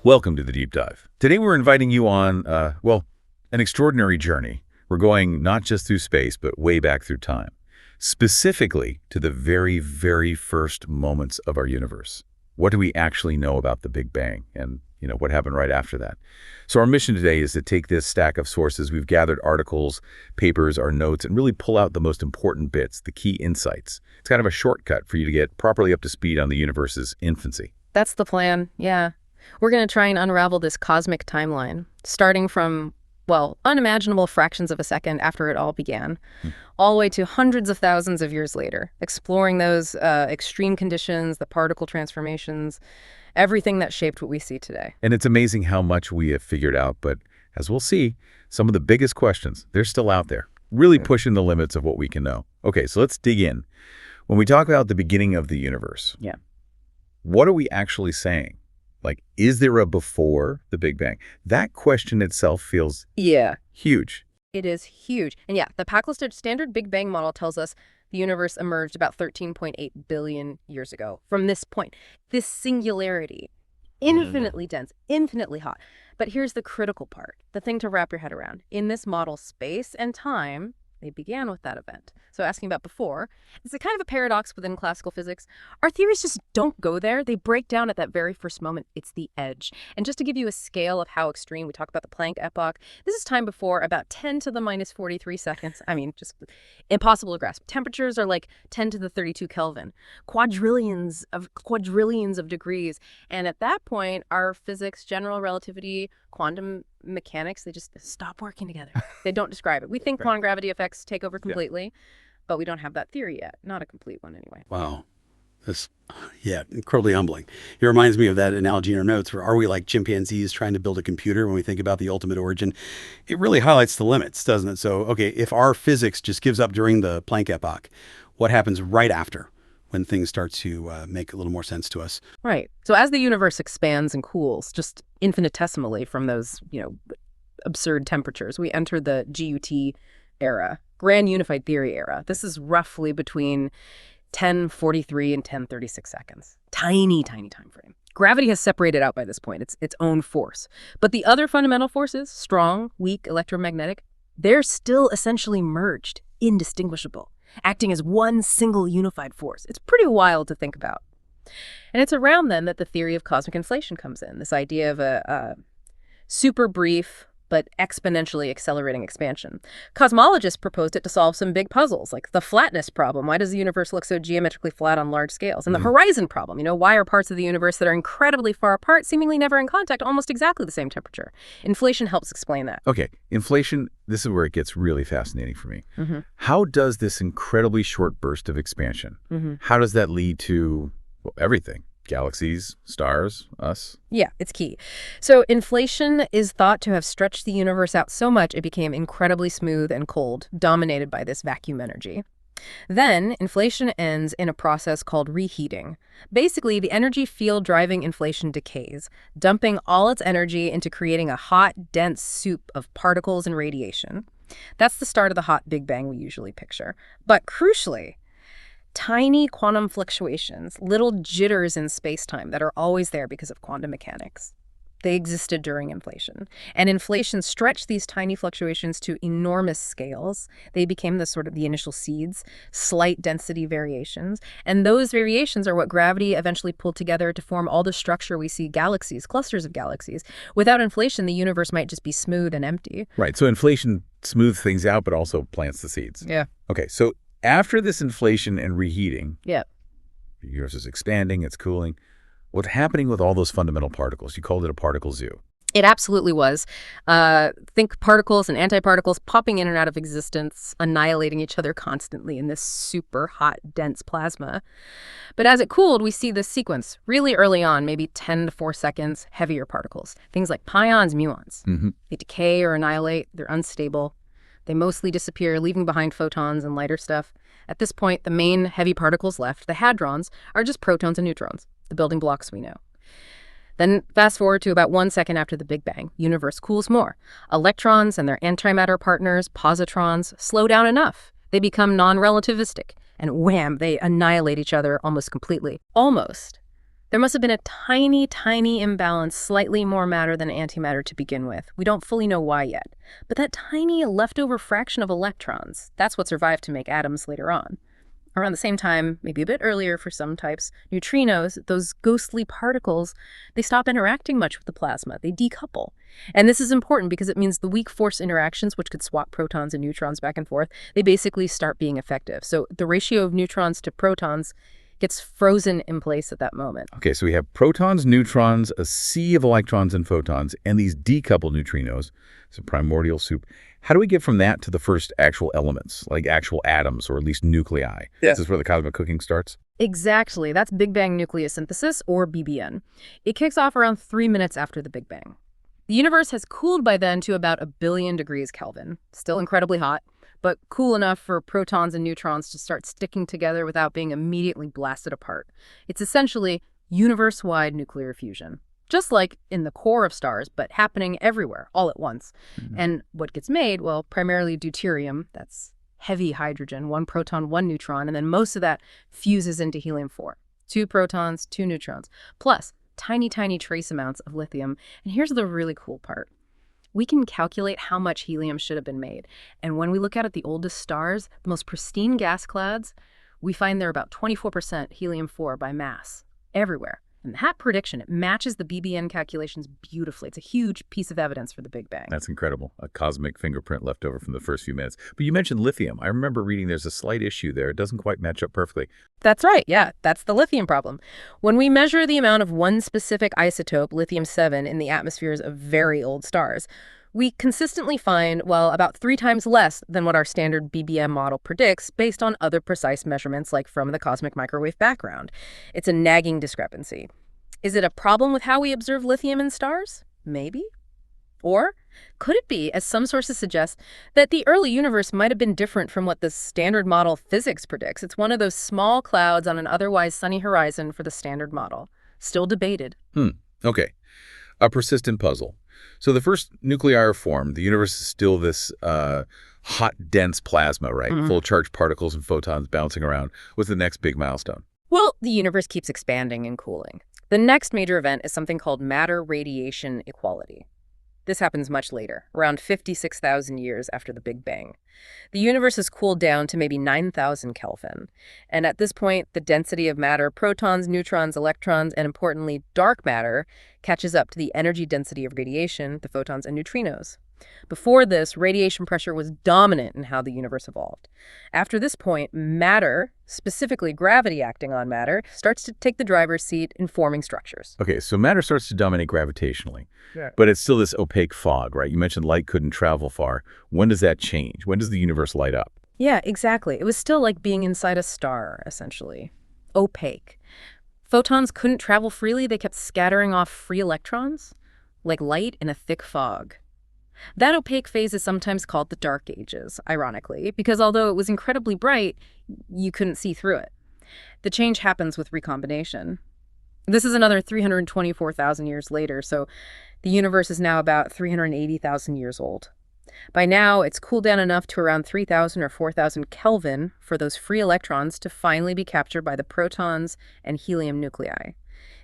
Welcome to the Deep Dive. Today we're inviting you on, an extraordinary journey. We're going not just through space, but way back through time, specifically to the very, very first moments of our universe. What do we actually know about the Big Bang and, what happened right after that? So our mission today is to take this stack of sources. We've gathered articles, papers, our notes, and really pull out the most important bits, the key insights. It's kind of a shortcut for you to get properly up to speed on the universe's infancy. That's the plan, yeah. We're going to try and unravel this cosmic timeline, starting from, unimaginable fractions of a second after it all began, all the way to hundreds of thousands of years later, exploring those extreme conditions, the particle transformations, everything that shaped what we see today. And it's amazing how much we have figured out, but as we'll see, some of the biggest questions, they're still out there, really pushing the limits of what we can know. Okay, so let's dig in. When we talk about the beginning of the universe, what are we actually saying? Like, is there a before the Big Bang? That question itself feels huge. It is huge. And the Packlisted standard Big Bang model tells us the universe emerged about 13.8 billion years ago. From this point, this singularity, infinitely dense, infinitely hot. But here's the critical part, the thing to wrap your head around. In this model, space and time, they began with that event. So asking about before, it's a kind of a paradox within classical physics. Our theories just don't go there. They break down at that very first moment. It's the edge. And just to give you a scale of how extreme, we talk about the Planck epoch. This is time before about 10 to the minus 43 seconds. I mean, just impossible to grasp. Temperatures are like 10 to the 32 Kelvin, quadrillions of degrees. And at that point, our physics, general relativity, quantum mechanics, they just stop working together. They don't describe it. We think quantum gravity effects take over completely, but we don't have that theory yet. Not a complete one anyway. Wow. That's, incredibly humbling. It reminds me of that analogy in our notes where are we like chimpanzees trying to build a computer when we think about the ultimate origin? It really highlights the limits, doesn't it? So, okay, if our physics just gives up during the Planck epoch, what happens right after when things start to make a little more sense to us? Right. So as the universe expands and cools, just infinitesimally from those, absurd temperatures, we enter the GUT era, Grand Unified Theory era. This is roughly between 1043 and 1036 seconds. Tiny, tiny time frame. Gravity has separated out by this point. It's its own force. But the other fundamental forces, strong, weak, electromagnetic, they're still essentially merged, indistinguishable, acting as one single unified force. It's pretty wild to think about. And it's around then that the theory of cosmic inflation comes in, this idea of a super brief but exponentially accelerating expansion. Cosmologists proposed it to solve some big puzzles, like the flatness problem. Why does the universe look so geometrically flat on large scales? And the horizon problem. Why are parts of the universe that are incredibly far apart, seemingly never in contact, almost exactly the same temperature? Inflation helps explain that. Okay, inflation, this is where it gets really fascinating for me. How does this incredibly short burst of expansion, how does that lead to everything? Galaxies, stars, us? Yeah, it's key. So inflation is thought to have stretched the universe out so much it became incredibly smooth and cold, dominated by this vacuum energy. Then inflation ends in a process called reheating. Basically, the energy field driving inflation decays, dumping all its energy into creating a hot, dense soup of particles and radiation. That's the start of the hot Big Bang we usually picture. But crucially, tiny quantum fluctuations, little jitters in space-time that are always there because of quantum mechanics. They existed during inflation. And inflation stretched these tiny fluctuations to enormous scales. They became the initial seeds, slight density variations. And those variations are what gravity eventually pulled together to form all the structure we see galaxies, clusters of galaxies. Without inflation, the universe might just be smooth and empty. Right, so inflation smooths things out, but also plants the seeds. Yeah. Okay, so after this inflation and reheating, the universe is expanding, it's cooling. What's happening with all those fundamental particles? You called it a particle zoo. It absolutely was. Think particles and antiparticles popping in and out of existence, annihilating each other constantly in this super hot, dense plasma. But as it cooled, we see this sequence really early on, maybe 10 to 4 seconds, heavier particles. Things like pions, muons. They decay or annihilate. They're unstable. They mostly disappear, leaving behind photons and lighter stuff. At this point, the main heavy particles left, the hadrons, are just protons and neutrons, the building blocks we know. Then fast forward to about 1 second after the Big Bang, universe cools more. Electrons and their antimatter partners, positrons, slow down enough. They become non-relativistic, and wham, they annihilate each other almost completely. Almost. There must have been a tiny, tiny imbalance, slightly more matter than antimatter to begin with. We don't fully know why yet. But that tiny leftover fraction of electrons, that's what survived to make atoms later on. Around the same time, maybe a bit earlier for some types, neutrinos, those ghostly particles, they stop interacting much with the plasma. They decouple. And this is important because it means the weak force interactions, which could swap protons and neutrons back and forth, they basically start being effective. So the ratio of neutrons to protons gets frozen in place at that moment. Okay, so we have protons, neutrons, a sea of electrons and photons, and these decoupled neutrinos. It's a primordial soup. How do we get from that to the first actual elements, like actual atoms, or at least nuclei? Yeah. Is this where the cosmic cooking starts? Exactly. That's Big Bang nucleosynthesis, or BBN. It kicks off around 3 minutes after the Big Bang. The universe has cooled by then to about 1 billion degrees Kelvin. Still incredibly hot, but cool enough for protons and neutrons to start sticking together without being immediately blasted apart. It's essentially universe-wide nuclear fusion. Just like in the core of stars, but happening everywhere, all at once. And what gets made? Well, primarily deuterium. That's heavy hydrogen, 1 proton, 1 neutron, and then most of that fuses into helium-4. 2 protons, 2 neutrons, plus tiny, tiny trace amounts of lithium. And here's the really cool part. We can calculate how much helium should have been made. And when we look at the oldest stars, the most pristine gas clouds, we find they're about 24% helium-4 by mass everywhere. And that prediction, it matches the BBN calculations beautifully. It's a huge piece of evidence for the Big Bang. That's incredible. A cosmic fingerprint left over from the first few minutes. But you mentioned lithium. I remember reading there's a slight issue there. It doesn't quite match up perfectly. That's right. Yeah, that's the lithium problem. When we measure the amount of one specific isotope, lithium-7, in the atmospheres of very old stars, we consistently find, well, about 3 times less than what our standard BBM model predicts based on other precise measurements like from the cosmic microwave background. It's a nagging discrepancy. Is it a problem with how we observe lithium in stars? Maybe. Or could it be, as some sources suggest, that the early universe might have been different from what the standard model physics predicts? It's one of those small clouds on an otherwise sunny horizon for the standard model. Still debated. Okay. A persistent puzzle. So the first nuclei are formed. The universe is still this hot, dense plasma, right? Full of charged particles and photons bouncing around. What's the next big milestone? Well, the universe keeps expanding and cooling. The next major event is something called matter-radiation equality. This happens much later, around 56,000 years after the Big Bang. The universe has cooled down to maybe 9,000 Kelvin. And at this point, the density of matter, protons, neutrons, electrons, and importantly, dark matter, catches up to the energy density of radiation, the photons and neutrinos. Before this, radiation pressure was dominant in how the universe evolved. After this point, matter, specifically gravity acting on matter, starts to take the driver's seat in forming structures. Okay, so matter starts to dominate gravitationally. Yeah. But it's still this opaque fog, right? You mentioned light couldn't travel far. When does that change? When does the universe light up? Yeah, exactly. It was still like being inside a star, essentially. Opaque. Photons couldn't travel freely. They kept scattering off free electrons, like light in a thick fog. That opaque phase is sometimes called the Dark Ages, ironically, because although it was incredibly bright, you couldn't see through it. The change happens with recombination. This is another 324,000 years later, so the universe is now about 380,000 years old. By now, it's cooled down enough to around 3,000 or 4,000 Kelvin for those free electrons to finally be captured by the protons and helium nuclei.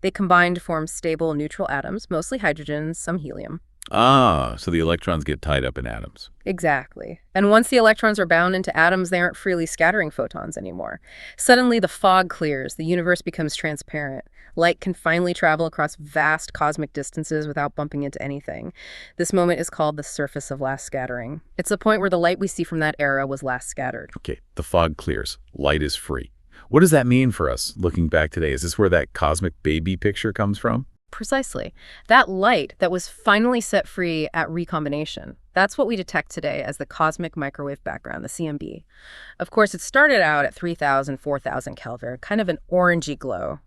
They combine to form stable neutral atoms, mostly hydrogen, some helium. Ah, so the electrons get tied up in atoms. Exactly. And once the electrons are bound into atoms, they aren't freely scattering photons anymore. Suddenly, the fog clears. The universe becomes transparent. Light can finally travel across vast cosmic distances without bumping into anything. This moment is called the surface of last scattering. It's the point where the light we see from that era was last scattered. Okay, the fog clears. Light is free. What does that mean for us looking back today? Is this where that cosmic baby picture comes from? Precisely. That light that was finally set free at recombination, that's what we detect today as the cosmic microwave background, the CMB. Of course, it started out at 3,000, 4,000 Kelvin, kind of an orangey glow.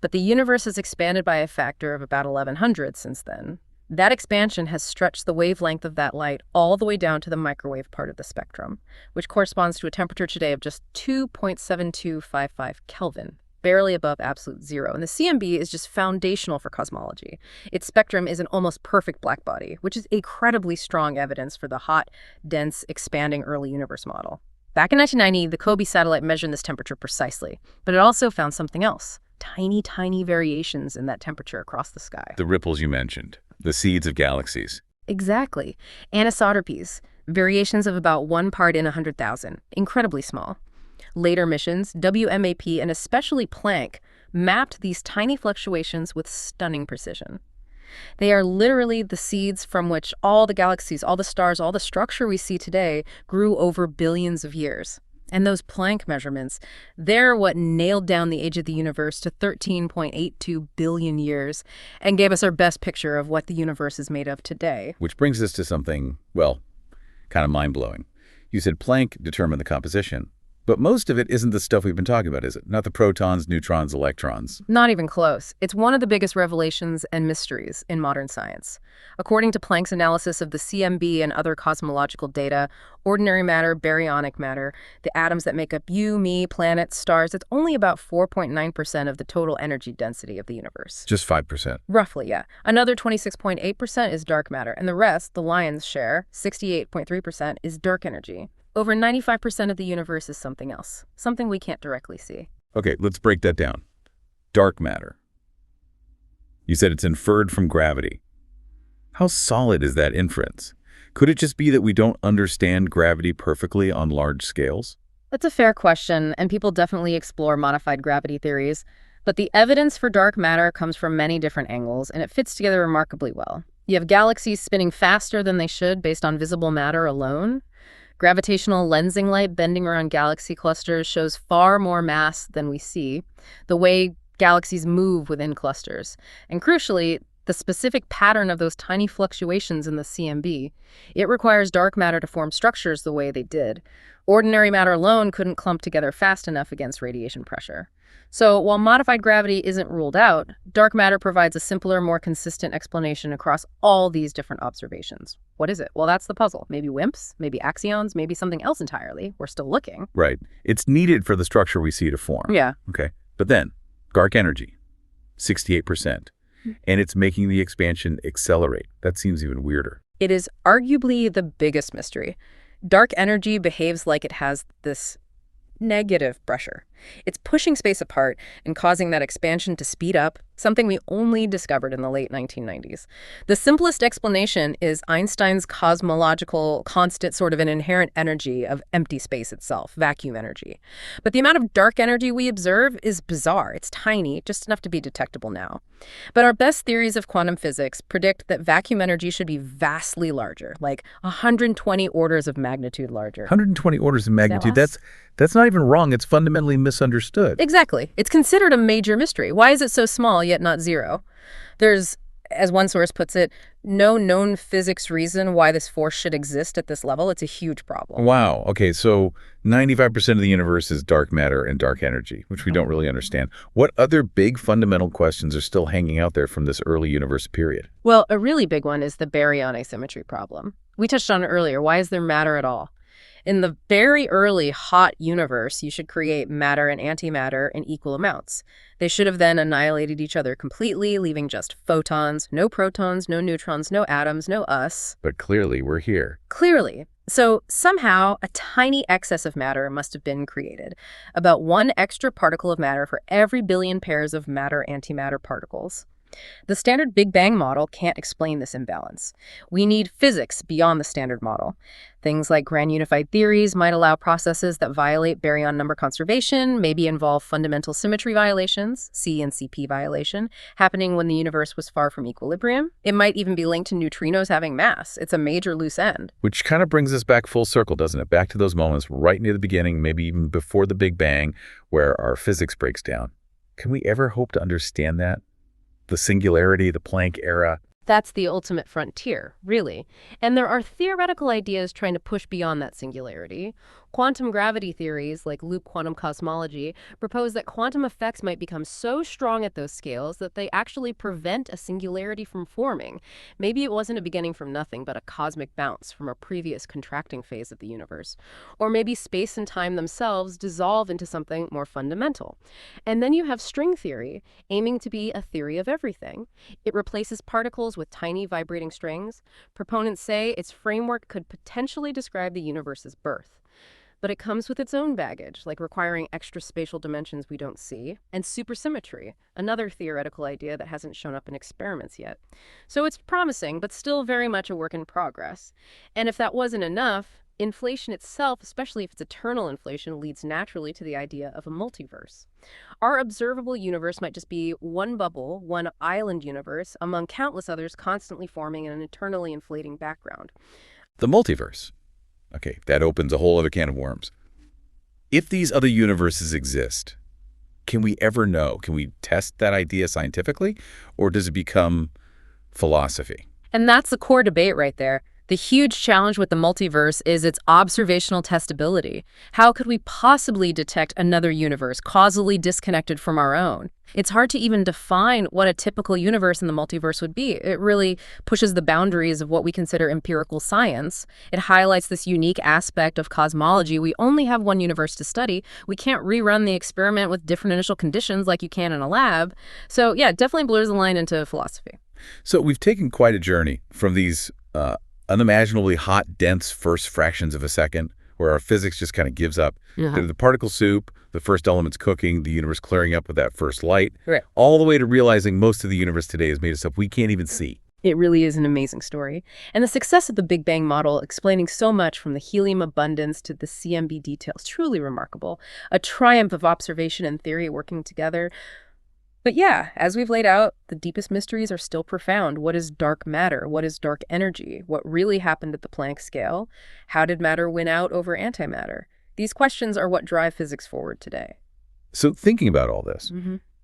But the universe has expanded by a factor of about 1,100 since then. That expansion has stretched the wavelength of that light all the way down to the microwave part of the spectrum, which corresponds to a temperature today of just 2.7255 Kelvin. Barely above absolute zero. And the CMB is just foundational for cosmology. Its spectrum is an almost perfect blackbody, which is incredibly strong evidence for the hot, dense, expanding early universe model. Back in 1990, the COBE satellite measured this temperature precisely, but it also found something else. tiny, tiny variations in that temperature across the sky. The ripples you mentioned, the seeds of galaxies. Exactly. Anisotropies, variations of about 1 part in 100,000, incredibly small. Later missions, WMAP and especially Planck, mapped these tiny fluctuations with stunning precision. They are literally the seeds from which all the galaxies, all the stars, all the structure we see today grew over billions of years. And those Planck measurements, they're what nailed down the age of the universe to 13.82 billion years and gave us our best picture of what the universe is made of today. Which brings us to something, well, kind of mind-blowing. You said Planck determined the composition. But most of it isn't the stuff we've been talking about, is it? Not the protons, neutrons, electrons. Not even close. It's one of the biggest revelations and mysteries in modern science. According to Planck's analysis of the CMB and other cosmological data, ordinary matter, baryonic matter, the atoms that make up you, me, planets, stars, it's only about 4.9% of the total energy density of the universe. Just 5%. Roughly, yeah. Another 26.8% is dark matter, and the rest, the lion's share, 68.3%, is dark energy. Over 95% of the universe is something else, something we can't directly see. Okay, let's break that down. Dark matter. You said it's inferred from gravity. How solid is that inference? Could it just be that we don't understand gravity perfectly on large scales? That's a fair question, and people definitely explore modified gravity theories. But the evidence for dark matter comes from many different angles, and it fits together remarkably well. You have galaxies spinning faster than they should based on visible matter alone. Gravitational lensing light bending around galaxy clusters shows far more mass than we see, the way galaxies move within clusters. And crucially, the specific pattern of those tiny fluctuations in the CMB, it requires dark matter to form structures the way they did. Ordinary matter alone couldn't clump together fast enough against radiation pressure. So while modified gravity isn't ruled out, dark matter provides a simpler, more consistent explanation across all these different observations. What is it? Well, that's the puzzle. Maybe WIMPs, maybe axions, maybe something else entirely. We're still looking. Right. It's needed for the structure we see to form. Yeah. Okay. But then, dark energy, 68%. And it's making the expansion accelerate. That seems even weirder. It is arguably the biggest mystery. Dark energy behaves like it has this negative pressure. It's pushing space apart and causing that expansion to speed up, something we only discovered in the late 1990s. The simplest explanation is Einstein's cosmological constant, sort of an inherent energy of empty space itself, vacuum energy. But the amount of dark energy we observe is bizarre. It's tiny, just enough to be detectable now. But our best theories of quantum physics predict that vacuum energy should be vastly larger, like 120 orders of magnitude larger. 120 orders of magnitude. That's not even wrong. It's fundamentally misunderstood. Exactly. It's considered a major mystery. Why is it so small yet not zero? There's, as one source puts it, no known physics reason why this force should exist at this level. It's a huge problem. Wow. Okay, so 95% of the universe is dark matter and dark energy, which we don't really understand. What other big fundamental questions are still hanging out there from this early universe period? Well, a really big one is the baryon asymmetry problem. We touched on it earlier. Why is there matter at all? In the very early hot universe, you should create matter and antimatter in equal amounts. They should have then annihilated each other completely, leaving just photons, no protons, no neutrons, no atoms, no us. But clearly we're here. Clearly. So somehow a tiny excess of matter must have been created. About 1 extra particle of matter for every billion pairs of matter-antimatter particles. The standard Big Bang model can't explain this imbalance. We need physics beyond the standard model. Things like grand unified theories might allow processes that violate baryon number conservation, maybe involve fundamental symmetry violations, C and CP violation, happening when the universe was far from equilibrium. It might even be linked to neutrinos having mass. It's a major loose end. Which kind of brings us back full circle, doesn't it? Back to those moments right near the beginning, maybe even before the Big Bang, where our physics breaks down. Can we ever hope to understand that? The singularity, the Planck era. That's the ultimate frontier, really. And there are theoretical ideas trying to push beyond that singularity. Quantum gravity theories, like loop quantum cosmology, propose that quantum effects might become so strong at those scales that they actually prevent a singularity from forming. Maybe it wasn't a beginning from nothing, but a cosmic bounce from a previous contracting phase of the universe. Or maybe space and time themselves dissolve into something more fundamental. And then you have string theory, aiming to be a theory of everything. It replaces particles with tiny vibrating strings. Proponents say its framework could potentially describe the universe's birth. But it comes with its own baggage, like requiring extra spatial dimensions we don't see, and supersymmetry, another theoretical idea that hasn't shown up in experiments yet. So it's promising, but still very much a work in progress. And if that wasn't enough, inflation itself, especially if it's eternal inflation, leads naturally to the idea of a multiverse. Our observable universe might just be one bubble, one island universe, among countless others constantly forming in an eternally inflating background. The multiverse. Okay, that opens a whole other can of worms. If these other universes exist, can we ever know? Can we test that idea scientifically, or does it become philosophy? And that's the core debate right there. The huge challenge with the multiverse is its observational testability. How could we possibly detect another universe causally disconnected from our own? It's hard to even define what a typical universe in the multiverse would be. It really pushes the boundaries of what we consider empirical science. It highlights this unique aspect of cosmology. We only have one universe to study. We can't rerun the experiment with different initial conditions like you can in a lab. So yeah, it definitely blurs the line into philosophy. So we've taken quite a journey from these unimaginably hot, dense first fractions of a second, where our physics just kind of gives up, to the particle soup, the first elements cooking, the universe clearing up with that first light, all the way to realizing most of the universe today is made of stuff we can't even see. It really is an amazing story. And the success of the Big Bang model, explaining so much from the helium abundance to the CMB details, truly remarkable. A triumph of observation and theory working together. But yeah, as we've laid out, the deepest mysteries are still profound. What is dark matter? What is dark energy? What really happened at the Planck scale? How did matter win out over antimatter? These questions are what drive physics forward today. So thinking about all this,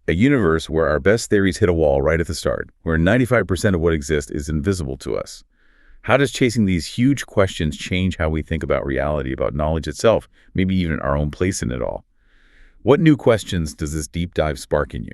a universe where our best theories hit a wall right at the start, where 95% of what exists is invisible to us. How does chasing these huge questions change how we think about reality, about knowledge itself, maybe even our own place in it all? What new questions does this deep dive spark in you?